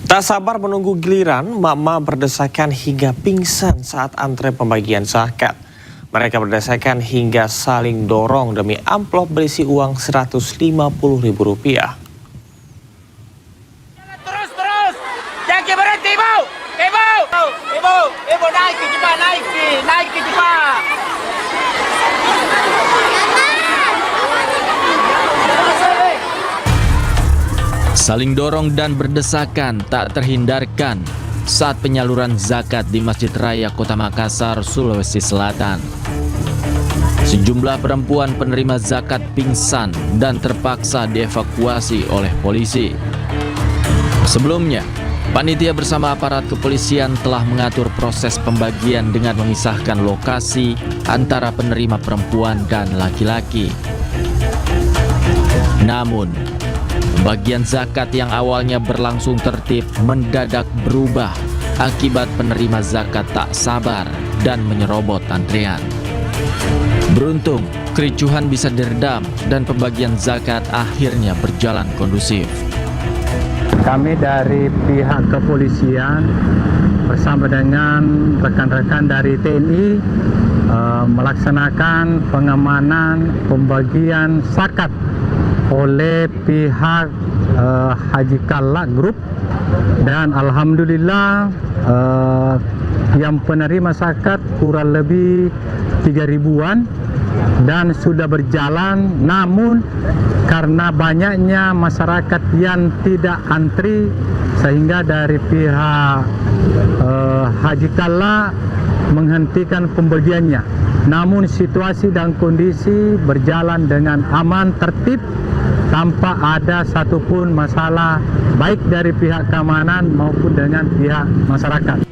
Tak sabar menunggu giliran, mak-mak berdesakan hingga pingsan saat antre pembagian zakat. Mereka berdesakan hingga saling dorong demi amplop berisi uang Rp150.000. Terus! Jangan berhenti, Ibu! Ibu, naik cepat! Saling dorong dan berdesakan tak terhindarkan saat penyaluran zakat di Masjid Raya Kota Makassar, Sulawesi Selatan. Sejumlah perempuan penerima zakat pingsan dan terpaksa dievakuasi oleh polisi. Sebelumnya, panitia bersama aparat kepolisian telah mengatur proses pembagian dengan memisahkan lokasi antara penerima perempuan dan laki-laki. Namun, pembagian zakat yang awalnya berlangsung tertib mendadak berubah akibat penerima zakat tak sabar dan menyerobot antrean. Beruntung, kericuhan bisa diredam dan pembagian zakat akhirnya berjalan kondusif. Kami dari pihak kepolisian bersama dengan rekan-rekan dari TNI melaksanakan pengamanan pembagian zakat oleh pihak Haji Kalla Group, dan alhamdulillah yang penerima zakat kurang lebih 3.000-an dan sudah berjalan. Namun karena banyaknya masyarakat yang tidak antri, sehingga dari pihak Haji Kalla menghentikan pembagiannya. Namun situasi dan kondisi berjalan dengan aman, tertib, tanpa ada satupun masalah baik dari pihak keamanan maupun dengan pihak masyarakat.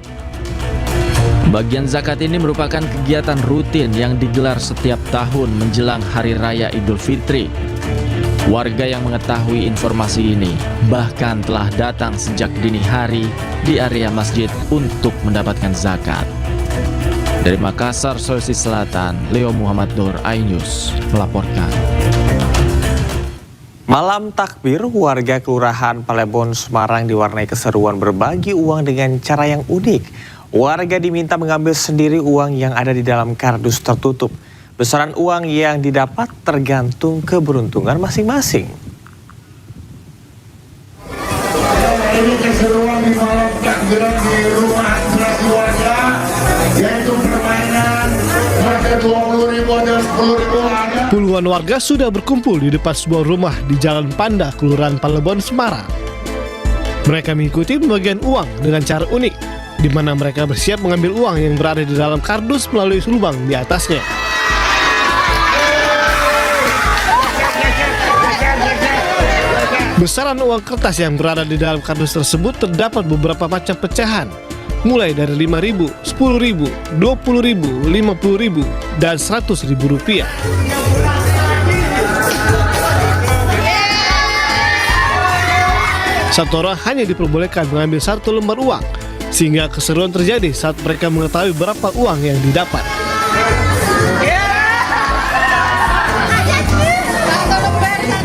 Bagian zakat ini merupakan kegiatan rutin yang digelar setiap tahun menjelang Hari Raya Idul Fitri. Warga yang mengetahui informasi ini bahkan telah datang sejak dini hari di area masjid untuk mendapatkan zakat. Dari Makassar, Sulawesi Selatan, Leo Muhammad Nur, iNews melaporkan. Malam takbir, warga Kelurahan Palebon, Semarang diwarnai keseruan berbagi uang dengan cara yang unik. Warga diminta mengambil sendiri uang yang ada di dalam kardus tertutup. Besaran uang yang didapat tergantung keberuntungan masing-masing. Ini keseruan di malam takbiran di rumah aspirasi warga, yaitu permainan harga 20.000 dan 10.000 ada. Puluhan warga sudah berkumpul di depan sebuah rumah di Jalan Panda, Kelurahan Palebon, Semarang. Mereka mengikuti pembagian uang dengan cara unik, di mana mereka bersiap mengambil uang yang berada di dalam kardus melalui lubang di atasnya. Besaran uang kertas yang berada di dalam kardus tersebut terdapat beberapa macam pecahan, mulai dari Rp5.000, Rp10.000, Rp20.000, Rp50.000, dan Rp100.000. Satu orang hanya diperbolehkan mengambil satu lembar uang, sehingga keseruan terjadi saat mereka mengetahui berapa uang yang didapat.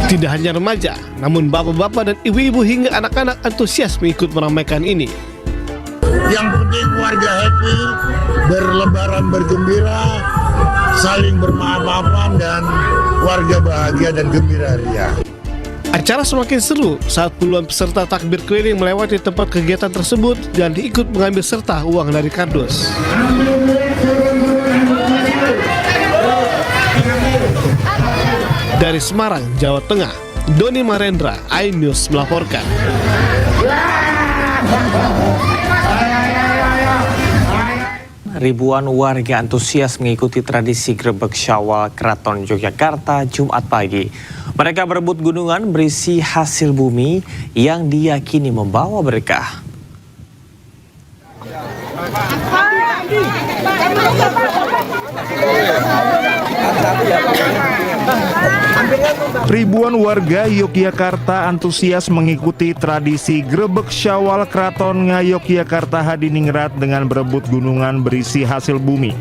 Tidak hanya remaja, namun bapak-bapak dan ibu-ibu hingga anak-anak antusias mengikut meramaikan ini. Yang penting warga happy, berlebaran bergembira, saling bermaaf-maafan, dan warga bahagia dan gembira ria. Acara semakin seru saat puluhan peserta takbir keliling melewati tempat kegiatan tersebut dan diikut mengambil serta uang dari kardus. Dari Semarang, Jawa Tengah, Doni Marendra, iNews melaporkan. Ribuan warga antusias mengikuti tradisi Grebek Syawal Keraton Yogyakarta Jumat pagi. Mereka berebut gunungan berisi hasil bumi yang diyakini membawa berkah. Ribuan warga Yogyakarta antusias mengikuti tradisi Grebek Syawal Keraton Ngayogyakarta Hadiningrat dengan berebut gunungan berisi hasil bumi.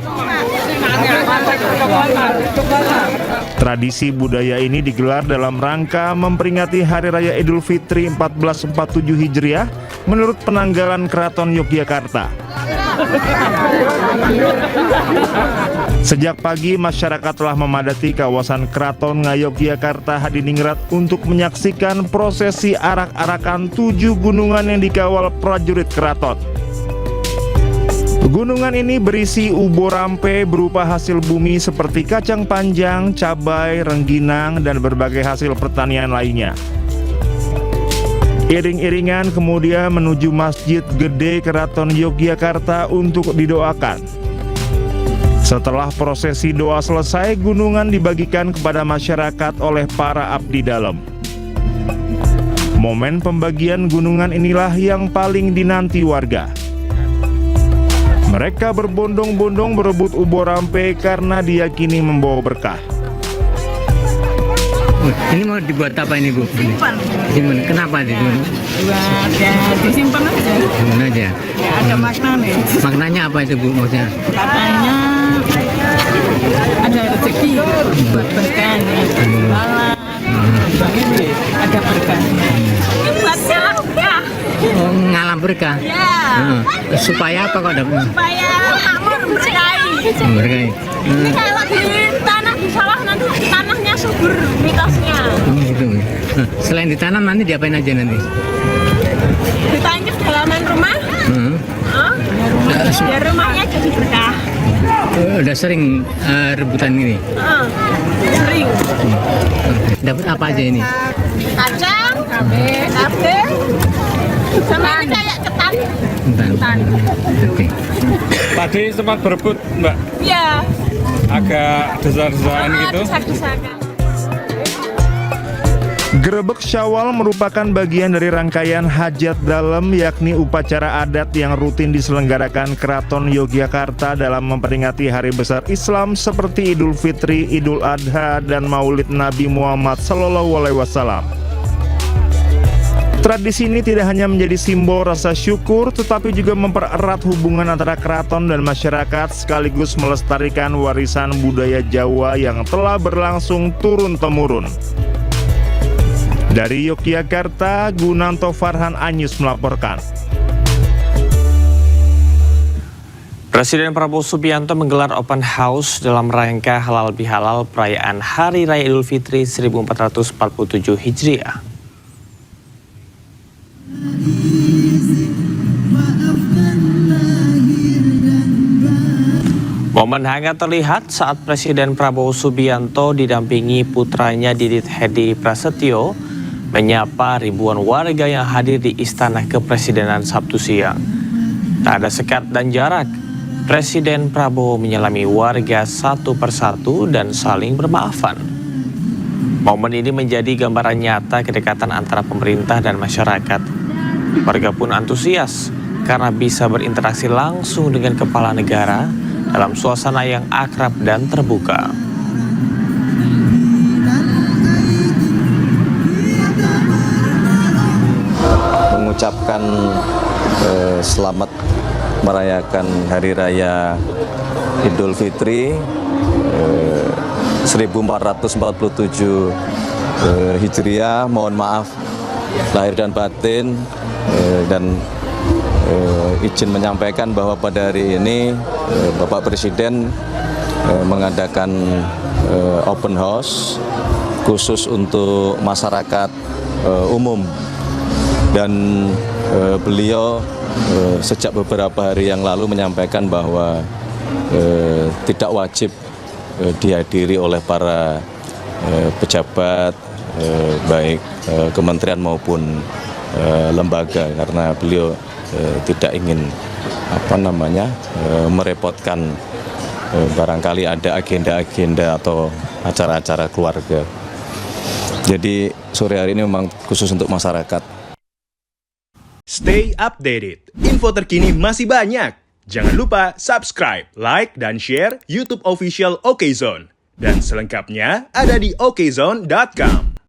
Tradisi budaya ini digelar dalam rangka memperingati Hari Raya Idul Fitri 1447 Hijriah menurut penanggalan Keraton Yogyakarta. Sejak pagi, masyarakat telah memadati kawasan Keraton Ngayogyakarta Hadiningrat untuk menyaksikan prosesi arak-arakan 7 gunungan yang dikawal prajurit keraton. Gunungan ini berisi ubo rampe berupa hasil bumi seperti kacang panjang, cabai, rengginang, dan berbagai hasil pertanian lainnya. Iring-iringan kemudian menuju Masjid Gede Keraton Yogyakarta untuk didoakan. Setelah prosesi doa selesai, gunungan dibagikan kepada masyarakat oleh para abdi dalam. Momen pembagian gunungan inilah yang paling dinanti warga. Mereka berbondong-bondong berebut ubo rampe karena diyakini membawa berkah. Ini mau dibuat apa ini, Bu? Simpan. Simpan. Kenapa disimpan? Buat ya disimpan aja. Simpan aja. Ya, ada makna nih. Maknanya apa itu, Bu? Maksudnya? Katanya ada rezeki buat berkah ya. Jualan. Ada berkah. Ini buat ngalam berkah. Oh, ngalam berkah. Ya. Supaya apa kok dapat? Supaya makmur berkahi. Berkah. Ini kalau di tanah di sawah nanti tanahnya subur mitosnya. Oh, gitu. Selain ditanam nanti diapain aja nanti? Ditangkap di halaman rumah. Biar rumahnya jadi berkah. Udah sering rebutan ini? Sering. Dapat apa aja ini? Kacang, cabai, sama ini kayak ketan. Ketan. Oke. Tadi sempat berebut, Mbak? Iya. Agak desak-desakan gitu? Desak-desakan. Grebek Syawal merupakan bagian dari rangkaian hajat dalam, yakni upacara adat yang rutin diselenggarakan Keraton Yogyakarta dalam memperingati hari besar Islam seperti Idul Fitri, Idul Adha, dan Maulid Nabi Muhammad SAW. Tradisi ini tidak hanya menjadi simbol rasa syukur, tetapi juga mempererat hubungan antara keraton dan masyarakat sekaligus melestarikan warisan budaya Jawa yang telah berlangsung turun-temurun. Dari Yogyakarta, Gunanto Farhan Anyus melaporkan. Presiden Prabowo Subianto menggelar open house dalam rangka halal bihalal perayaan Hari Raya Idul Fitri 1447 Hijriah. Momen hangat terlihat saat Presiden Prabowo Subianto didampingi putranya Didit Hedi Prasetyo menyapa ribuan warga yang hadir di Istana Kepresidenan Sabtu siang. Tak ada sekat dan jarak, Presiden Prabowo menyelami warga satu persatu dan saling bermaafan. Momen ini menjadi gambaran nyata kedekatan antara pemerintah dan masyarakat. Warga pun antusias karena bisa berinteraksi langsung dengan kepala negara dalam suasana yang akrab dan terbuka. Mengucapkan selamat merayakan Hari Raya Idul Fitri 1447 Hijriah. Mohon maaf lahir dan batin, dan izin menyampaikan bahwa pada hari ini Bapak Presiden mengadakan open house khusus untuk masyarakat umum, dan beliau sejak beberapa hari yang lalu menyampaikan bahwa tidak wajib dihadiri oleh para pejabat baik kementerian maupun lembaga, karena beliau tidak ingin merepotkan, barangkali ada agenda-agenda atau acara-acara keluarga. Jadi sore hari ini memang khusus untuk masyarakat. Stay updated, info terkini masih banyak. Jangan lupa subscribe, like, dan share YouTube official OKZone. Dan selengkapnya ada di okezone.com.